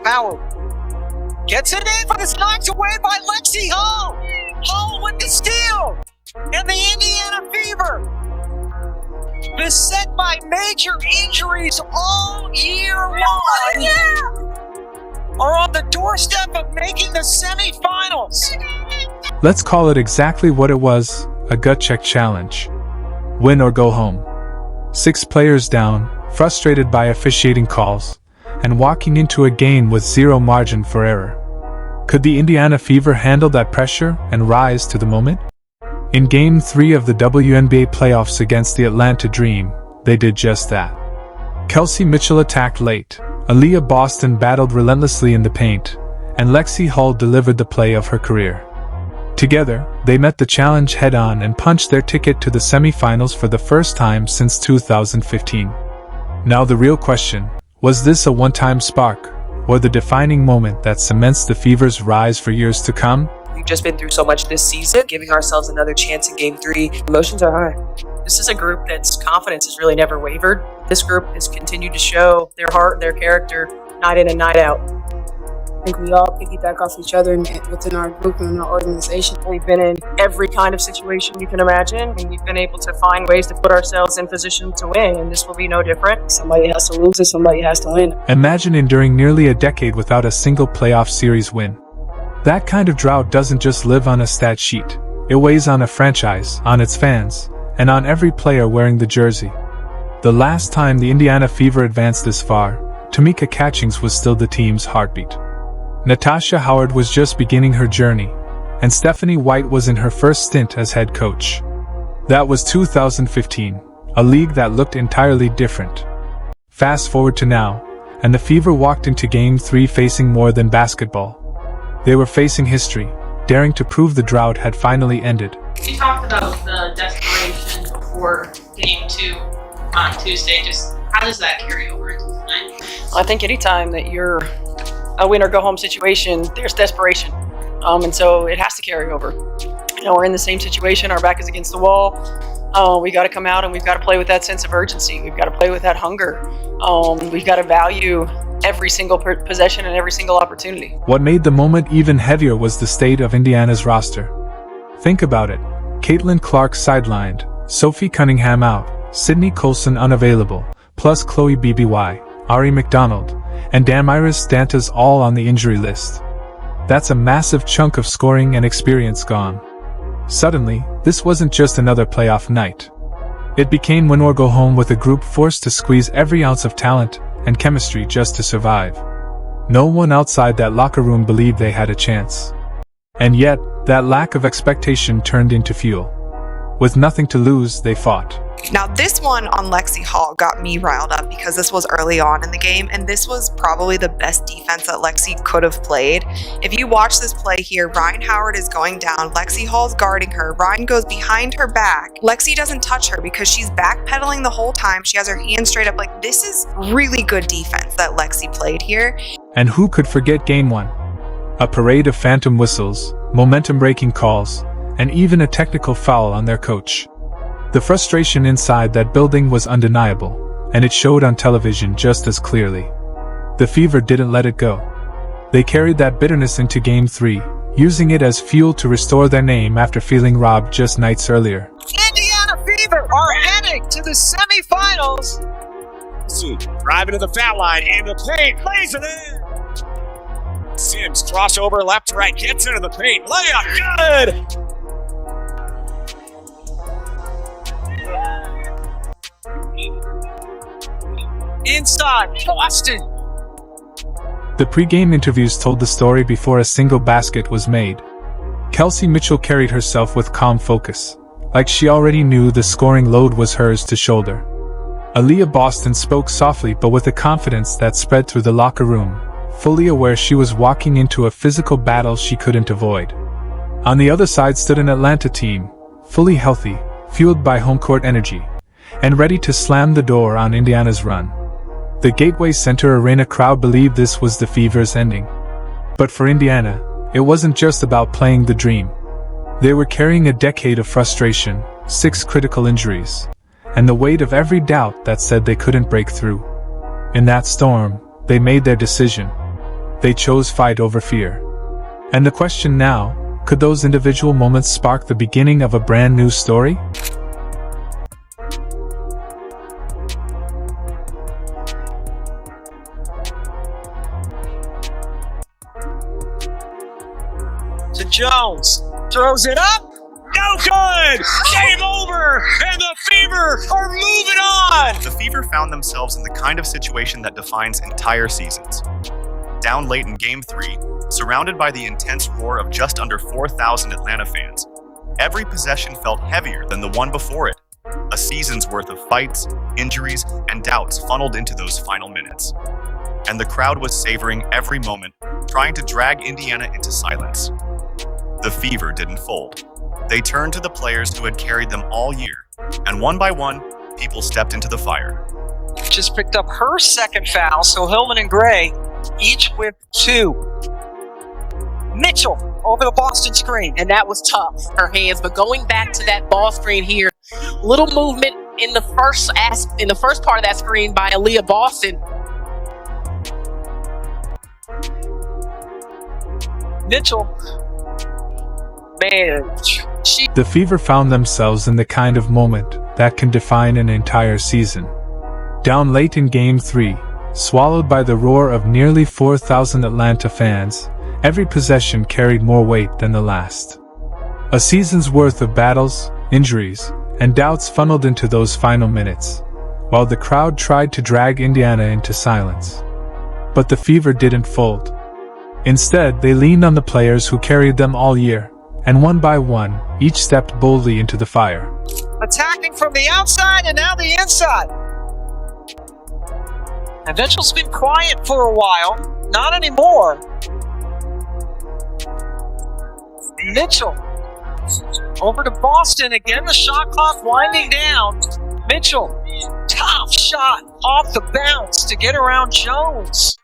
Howard gets it in, but it's knocked away by Lexie Hull. Hull with the steal. And the Indiana Fever, beset by major injuries all year long, are on the doorstep of making the semifinals. Let's call it exactly what it was, a gut check challenge. Win or go home. 6 players down, frustrated by officiating calls, and walking into a game with zero margin for error. Could the Indiana Fever handle that pressure and rise to the moment? In Game 3 of the WNBA playoffs against the Atlanta Dream, they did just that. Kelsey Mitchell attacked late, Aaliyah Boston battled relentlessly in the paint, and Lexie Hull delivered the play of her career. Together, they met the challenge head-on and punched their ticket to the semifinals for the first time since 2015. Now the real question, was this a one-time spark, or the defining moment that cements the Fever's rise for years to come? We've just been through so much this season, giving ourselves another chance in Game 3. Emotions are high. This is a group that's confidence has really never wavered. This group has continued to show their heart, their character, night in and night out. I think we all piggyback off each other within our group and our organization. We've been in every kind of situation you can imagine, and we've been able to find ways to put ourselves in position to win, and this will be no different. Somebody has to lose and somebody has to win. Imagine enduring nearly a decade without a single playoff series win. That kind of drought doesn't just live on a stat sheet. It weighs on a franchise, on its fans, and on every player wearing the jersey. The last time the Indiana Fever advanced this far, Tamika Catchings was still the team's heartbeat. Natasha Howard was just beginning her journey, and Stephanie White was in her first stint as head coach. That was 2015, a league that looked entirely different. Fast forward to now, and the Fever walked into Game 3 facing more than basketball. They were facing history, daring to prove the drought had finally ended. You talked about the desperation before Game 2 on Tuesday. Just how does that carry over into tonight? I think anytime that you're a win or go home situation, there's desperation. And so it has to carry over. You know, we're in the same situation. Our back is against the wall. We got to come out and we've got to play with that sense of urgency. We've got to play with that hunger. We've got to value every single possession and every single opportunity. What made the moment even heavier was the state of Indiana's roster. Think about it. Caitlin Clark sidelined, Sophie Cunningham out, Sydney Colson unavailable, plus Chloe BBY, Ari McDonald, and Damiris Dantas all on the injury list. That's a massive chunk of scoring and experience gone. Suddenly, this wasn't just another playoff night. It became win or go home with a group forced to squeeze every ounce of talent and chemistry just to survive. No one outside that locker room believed they had a chance. And yet, that lack of expectation turned into fuel. With nothing to lose, they fought. Now this one on Lexie Hull got me riled up because this was early on in the game and this was probably the best defense that Lexie could have played. If you watch this play here, Ryan Howard is going down, Lexie Hull's guarding her, Ryan goes behind her back, Lexie doesn't touch her because she's backpedaling the whole time, she has her hands straight up. Like, this is really good defense that Lexie played here. And who could forget Game 1? A parade of phantom whistles, momentum-breaking calls, and even a technical foul on their coach. The frustration inside that building was undeniable, and it showed on television just as clearly. The Fever didn't let it go. They carried that bitterness into Game 3, using it as fuel to restore their name after feeling robbed just nights earlier. Indiana Fever are heading to the semifinals. Driving to the foul line in the paint, lays it in. Sims crossover left to right, gets into the paint, layup, good. Inside, Boston. The pre-game interviews told the story before a single basket was made. Kelsey Mitchell carried herself with calm focus, like she already knew the scoring load was hers to shoulder. Aaliyah Boston spoke softly but with a confidence that spread through the locker room, fully aware she was walking into a physical battle she couldn't avoid. On the other side stood an Atlanta team, fully healthy, fueled by home court energy, and ready to slam the door on Indiana's run. The Gateway Center Arena crowd believed this was the Fever's ending. But for Indiana, it wasn't just about playing the dream. They were carrying a decade of frustration, 6 critical injuries, and the weight of every doubt that said they couldn't break through. In that storm, They made their decision. They chose fight over fear. And the question now, could those individual moments spark the beginning of a brand new story? To Jones. Throws it up. No good! Game over! And the Fever are moving on! The Fever found themselves in the kind of situation that defines entire seasons. Down late in Game 3, surrounded by the intense roar of just under 4,000 Atlanta fans, every possession felt heavier than the one before it. A season's worth of fights, injuries, and doubts funneled into those final minutes. And the crowd was savoring every moment, trying to drag Indiana into silence. The Fever didn't fold. They turned to the players who had carried them all year, and one by one, people stepped into the fire. Just picked up her second foul, so Hillman and Gray each with 2. Mitchell over the Boston screen. And that was tough, her hands. But going back to that ball screen here, little movement in the first part of that screen by Aaliyah Boston. Mitchell. Man. The Fever found themselves in the kind of moment that can define an entire season. Down late in Game 3, swallowed by the roar of nearly 4,000 Atlanta fans, every possession carried more weight than the last. A season's worth of battles, injuries, and doubts funneled into those final minutes, while the crowd tried to drag Indiana into silence. But the Fever didn't fold. Instead, they leaned on the players who carried them all year, and one by one, each stepped boldly into the fire. Attacking from the outside and now the inside. And Mitchell's been quiet for a while. Not anymore. Mitchell over to Boston. Again, the shot clock winding down. Mitchell, top shot off the bounce to get around Jones.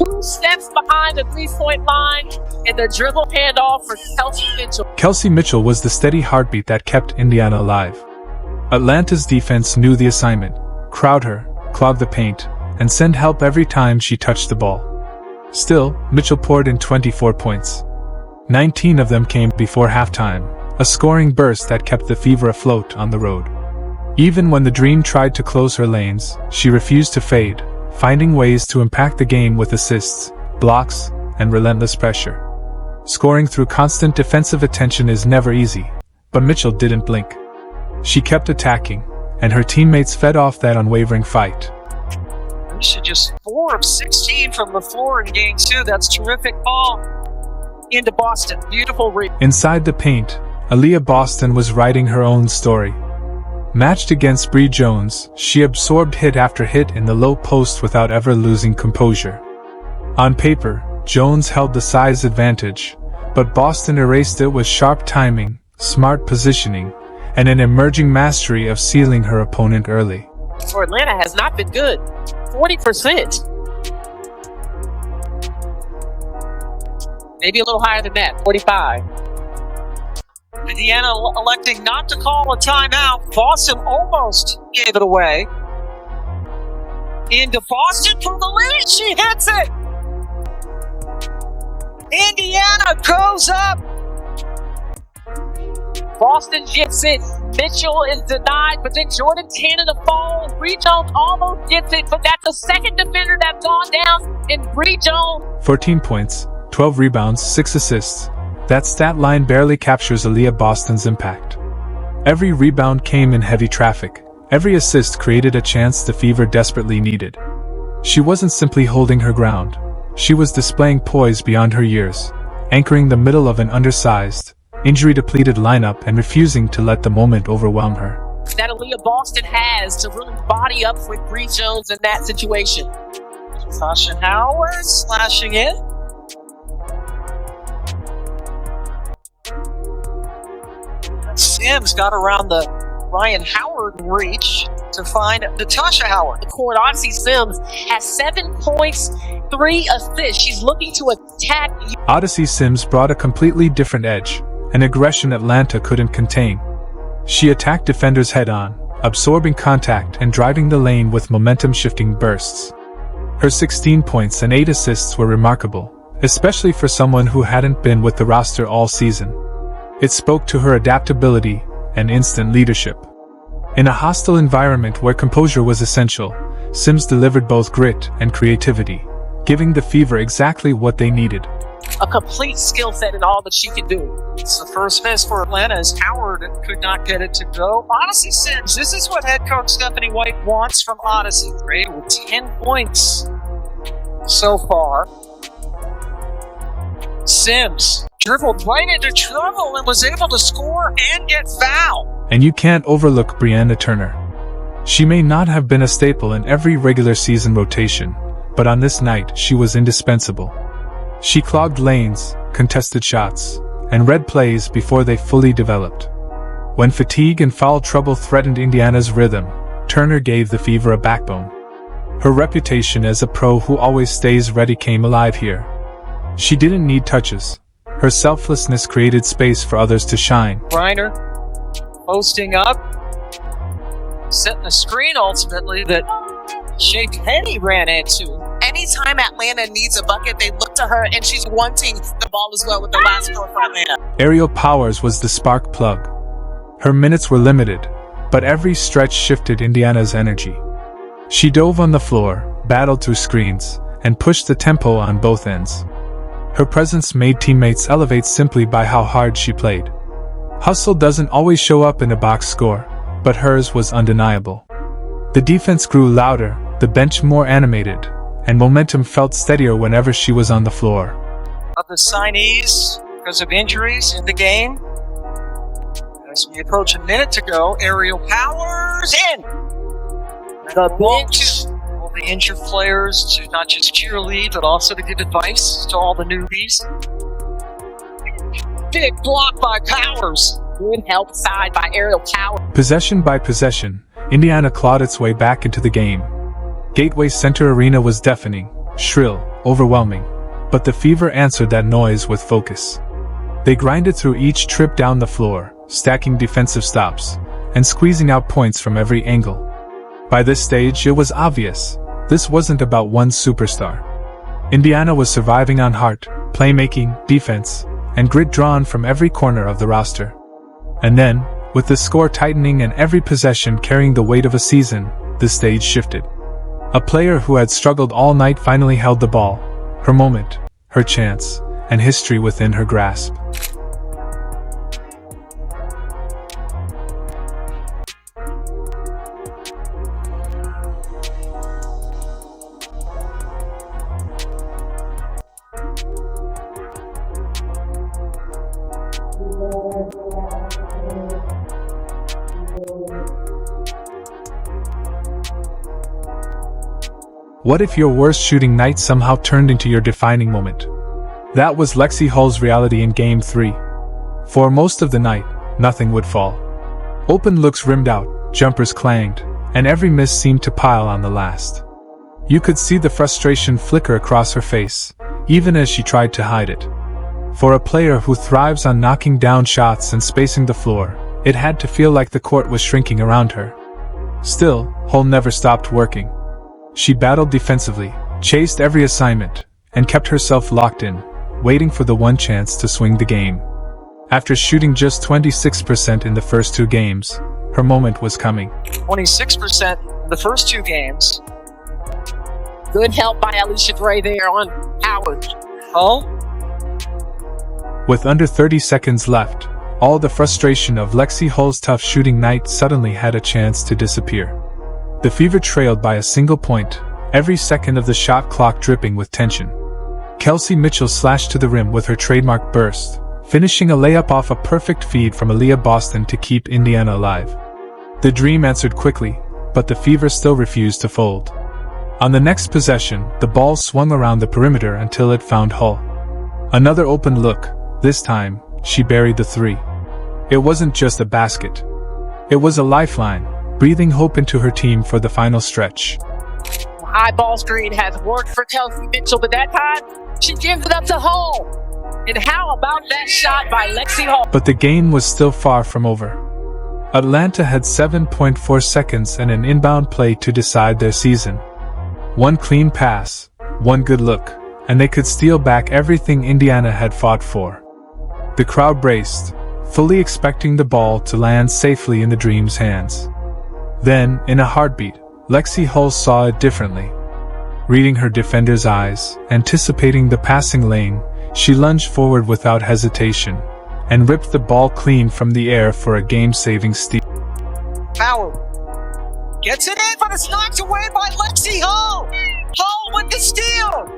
2 steps behind the 3-point line, and the dribble handoff for Kelsey Mitchell. Kelsey Mitchell was the steady heartbeat that kept Indiana alive. Atlanta's defense knew the assignment: crowd her, clog the paint, and send help every time she touched the ball. Still, Mitchell poured in 24 points. 19 of them came before halftime, a scoring burst that kept the Fever afloat on the road. Even when the Dream tried to close her lanes, she refused to fade, finding ways to impact the game with assists, blocks, and relentless pressure. Scoring through constant defensive attention is never easy, but Mitchell didn't blink. She kept attacking, and her teammates fed off that unwavering fight. Misha just 4 of 16 from the floor in Game 2. That's terrific ball into Boston. Beautiful read. Inside the paint, Aaliyah Boston was writing her own story. Matched against Bree Jones, she absorbed hit after hit in the low post without ever losing composure. On paper, Jones held the size advantage, but Boston erased it with sharp timing, smart positioning, and an emerging mastery of sealing her opponent early. For Atlanta has not been good. 40%. Maybe a little higher than that, 45. Indiana electing not to call a timeout. Boston almost gave it away. Into Boston for the lead. She hits it. Indiana goes up. Boston gets it. Mitchell is denied, but then Jordan Tannen to fall. Bree Jones almost gets it, but that's the second defender that's gone down in Bree Jones. 14 points, 12 rebounds, 6 assists. That stat line barely captures Aaliyah Boston's impact. Every rebound came in heavy traffic. Every assist created a chance the Fever desperately needed. She wasn't simply holding her ground. She was displaying poise beyond her years, anchoring the middle of an undersized, injury-depleted lineup and refusing to let the moment overwhelm her. That Aaliyah Boston has to really body up with Bree Jones in that situation. Sasha Howard slashing in. Sims got around the Ryan Howard reach to find Natasha Howard. The court, Odyssey Sims has 7 points, 3 assists. She's looking to attack. Odyssey Sims brought a completely different edge, an aggression Atlanta couldn't contain. She attacked defenders head-on, absorbing contact and driving the lane with momentum-shifting bursts. Her 16 points and 8 assists were remarkable, especially for someone who hadn't been with the roster all season. It spoke to her adaptability and instant leadership. In a hostile environment where composure was essential, Sims delivered both grit and creativity, giving the Fever exactly what they needed. A complete skill set in all that she can do. It's the first miss for Atlanta as Howard could not get it to go. Odyssey Sims, this is what head coach Stephanie White wants from Odyssey. Right? With 10 points so far. Sims dribbled right into trouble and was able to score and get fouled. And you can't overlook Brianna Turner. She may not have been a staple in every regular season rotation, but on this night she was indispensable. She clogged lanes, contested shots, and read plays before they fully developed. When fatigue and foul trouble threatened Indiana's rhythm, Turner gave the Fever a backbone. Her reputation as a pro who always stays ready came alive here. She didn't need touches. Her selflessness created space for others to shine. Reiner posting up, setting a screen ultimately that Shea Penny ran into. Anytime Atlanta needs a bucket, they look to her, and she's wanting the ball as well with the last score for Atlanta. Aerial Powers was the spark plug. Her minutes were limited, but every stretch shifted Indiana's energy. She dove on the floor, battled through screens, and pushed the tempo on both ends. Her presence made teammates elevate simply by how hard she played. Hustle doesn't always show up in a box score, but hers was undeniable. The defense grew louder, the bench more animated, and momentum felt steadier whenever she was on the floor. Of the signees, because of injuries in the game, as we approach a minute to go, Aerial Powers in! The bench. All the injured players to not just cheerlead, but also to give advice to all the newbies. Big block by Powers. Good help side by Aerial Power. Possession by possession, Indiana clawed its way back into the game. Gateway Center Arena was deafening, shrill, overwhelming, but the Fever answered that noise with focus. They grinded through each trip down the floor, stacking defensive stops, and squeezing out points from every angle. By this stage, it was obvious. This wasn't about one superstar. Indiana was surviving on heart, playmaking, defense, and grit drawn from every corner of the roster. And then, with the score tightening and every possession carrying the weight of a season, the stage shifted. A player who had struggled all night finally held the ball, her moment, her chance, and history within her grasp. What if your worst shooting night somehow turned into your defining moment? That was Lexie Hull's reality in Game 3. For most of the night, nothing would fall. Open looks rimmed out, jumpers clanged, and every miss seemed to pile on the last. You could see the frustration flicker across her face, even as she tried to hide it. For a player who thrives on knocking down shots and spacing the floor, it had to feel like the court was shrinking around her. Still, Hull never stopped working. She battled defensively, chased every assignment, and kept herself locked in, waiting for the one chance to swing the game. After shooting just 26% in the first 2 games, her moment was coming. 26% in the first 2 games. Good help by Alicia Gray there on Howard. Hull? With under 30 seconds left, all the frustration of Lexie Hull's tough shooting night suddenly had a chance to disappear. The Fever trailed by a single point, every second of the shot clock dripping with tension. Kelsey Mitchell slashed to the rim with her trademark burst, finishing a layup off a perfect feed from Aaliyah Boston to keep Indiana alive. The dream answered quickly, but the Fever still refused to fold. On the next possession, the ball swung around the perimeter until it found Hull. Another open look. This time, she buried the 3. It wasn't just a basket. It was a lifeline, breathing hope into her team for the final stretch. High ball screen has worked for Kelsey Mitchell, but that time, she gives it up to Hull. And how about that shot by Lexie Hull? But the game was still far from over. Atlanta had 7.4 seconds and an inbound play to decide their season. One clean pass, one good look, and they could steal back everything Indiana had fought for. The crowd braced, fully expecting the ball to land safely in the Dream's hands. Then, in a heartbeat, Lexie Hull saw it differently. Reading her defender's eyes, anticipating the passing lane, she lunged forward without hesitation and ripped the ball clean from the air for a game-saving steal. Howard gets it in, but it's knocked away by Lexie Hull. Hull with the steal,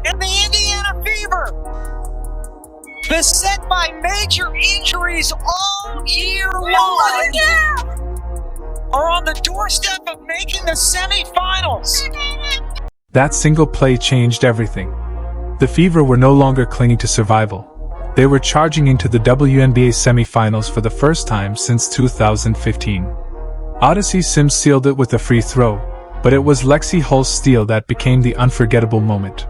and the Indiana Fever, beset by major injuries all year long, are on the doorstep of making the semifinals. That single play changed everything. The Fever were no longer clinging to survival. They were charging into the WNBA Semifinals for the first time since 2015. Odyssey Sims sealed it with a free throw, but it was Lexie Hull's steal that became the unforgettable moment.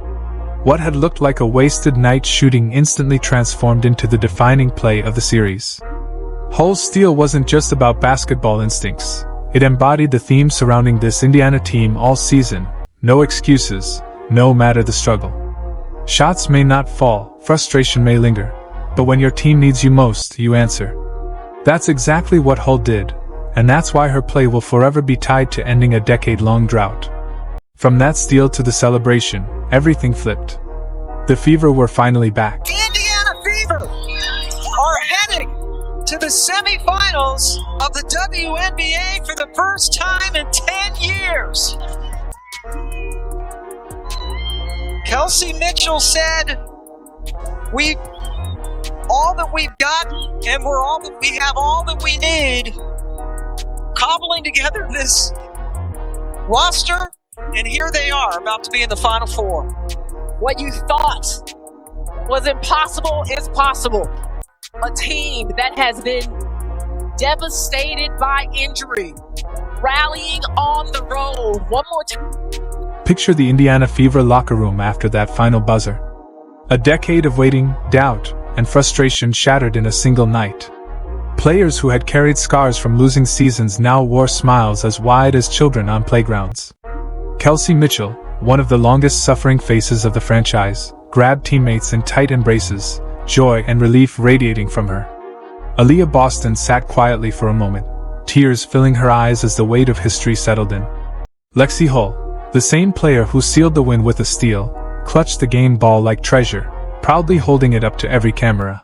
What had looked like a wasted night shooting instantly transformed into the defining play of the series. Hull's steal wasn't just about basketball instincts. It embodied the theme surrounding this Indiana team all season: no excuses, no matter the struggle. Shots may not fall, frustration may linger, but when your team needs you most, you answer. That's exactly what Hull did, and that's why her play will forever be tied to ending a decade-long drought. From that steal to the celebration, everything flipped. The Fever were finally back. The Indiana Fever are heading to the semifinals of the WNBA for the first time in 10 years. Kelsey Mitchell said, all that we've got, and we have all that we need, cobbling together this roster, and here they are, about to be in the Final Four. What you thought was impossible is possible. A team that has been devastated by injury, rallying on the road. One more time. Picture the Indiana Fever locker room after that final buzzer. A decade of waiting, doubt, and frustration shattered in a single night. Players who had carried scars from losing seasons now wore smiles as wide as children on playgrounds. Kelsey Mitchell, one of the longest-suffering faces of the franchise, grabbed teammates in tight embraces, joy and relief radiating from her. Aaliyah Boston sat quietly for a moment, tears filling her eyes as the weight of history settled in. Lexie Hull, the same player who sealed the win with a steal, clutched the game ball like treasure, proudly holding it up to every camera.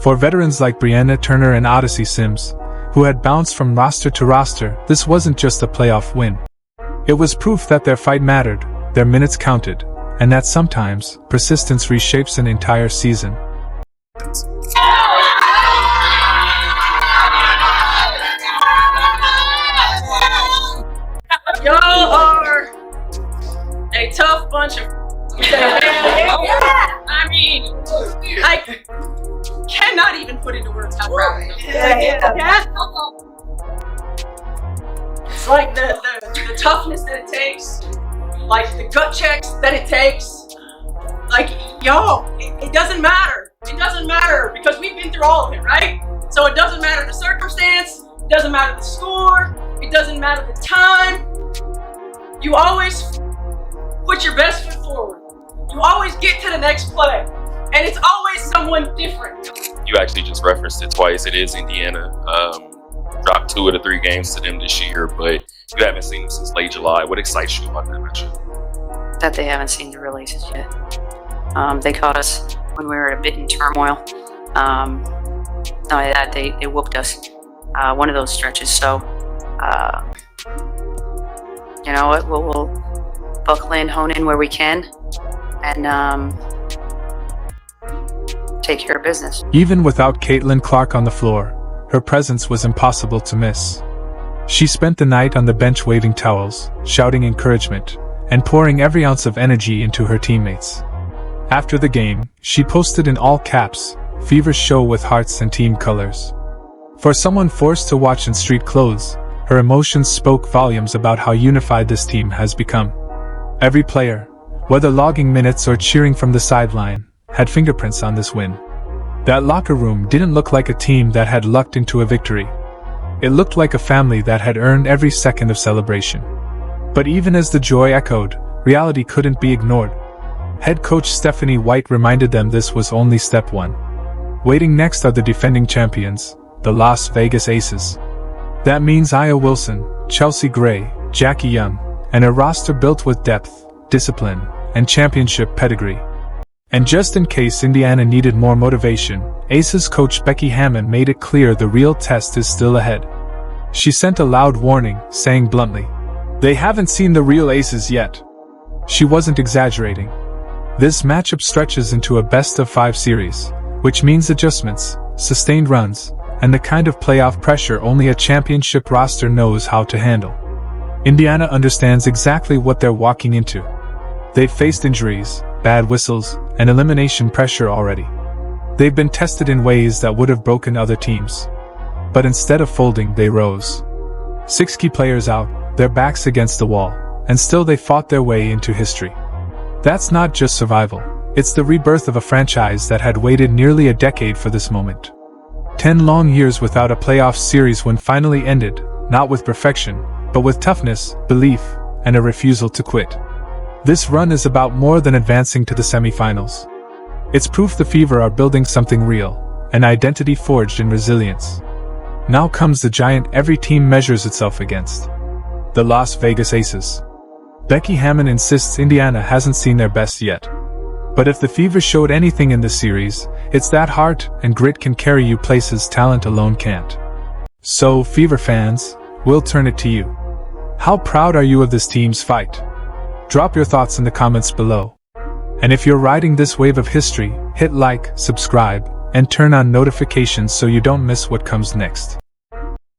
For veterans like Brianna Turner and Odyssey Sims, who had bounced from roster to roster, this wasn't just a playoff win. It was proof that their fight mattered, their minutes counted, and that sometimes, persistence reshapes an entire season. Y'all are a tough bunch of. I mean, I cannot even put into words how proud I am. It's like the toughness that it takes, like the gut checks that it takes. Like, y'all, it doesn't matter. It doesn't matter because we've been through all of it, right? So it doesn't matter the circumstance, it doesn't matter the score, it doesn't matter the time. You always put your best foot forward. You always get to the next play. And it's always someone different. You actually just referenced it twice. It is Indiana. Dropped 2 of the 3 games to them this year, but you haven't seen them since late July. What excites you about that matchup? That they haven't seen the releases yet. They caught us when we were a bit in turmoil. Not only that, they whooped us one of those stretches. So, you know what? We'll buckle in, hone in where we can, and take care of business. Even without Caitlin Clark on the floor, her presence was impossible to miss. She spent the night on the bench waving towels, shouting encouragement, and pouring every ounce of energy into her teammates. After the game, she posted in all caps, "Fever show with hearts and team colors." For someone forced to watch in street clothes, her emotions spoke volumes about how unified this team has become. Every player, whether logging minutes or cheering from the sideline, had fingerprints on this win. That locker room didn't look like a team that had lucked into a victory. It looked like a family that had earned every second of celebration. But even as the joy echoed, reality couldn't be ignored. Head coach Stephanie White reminded them this was only step one. Waiting next are the defending champions, the Las Vegas Aces. That means Aya Wilson, Chelsea Gray, Jackie Young, and a roster built with depth, discipline, and championship pedigree. And just in case Indiana needed more motivation, Aces coach Becky Hammon made it clear the real test is still ahead. She sent a loud warning, saying bluntly, "They haven't seen the real Aces yet." She wasn't exaggerating. This matchup stretches into a best-of-5 series, which means adjustments, sustained runs, and the kind of playoff pressure only a championship roster knows how to handle. Indiana understands exactly what they're walking into. They've faced injuries, bad whistles, and elimination pressure already. They've been tested in ways that would have broken other teams. But instead of folding, they rose. 6 key players out, their backs against the wall, and still they fought their way into history. That's not just survival, it's the rebirth of a franchise that had waited nearly a decade for this moment. 10 long years without a playoff series when finally ended, not with perfection, but with toughness, belief, and a refusal to quit. This run is about more than advancing to the semifinals. It's proof the Fever are building something real, an identity forged in resilience. Now comes the giant every team measures itself against. The Las Vegas Aces. Becky Hammon insists Indiana hasn't seen their best yet. But if the Fever showed anything in this series, it's that heart and grit can carry you places talent alone can't. So, Fever fans, we'll turn it to you. How proud are you of this team's fight? Drop your thoughts in the comments below. And if you're riding this wave of history, hit like, subscribe, and turn on notifications so you don't miss what comes next.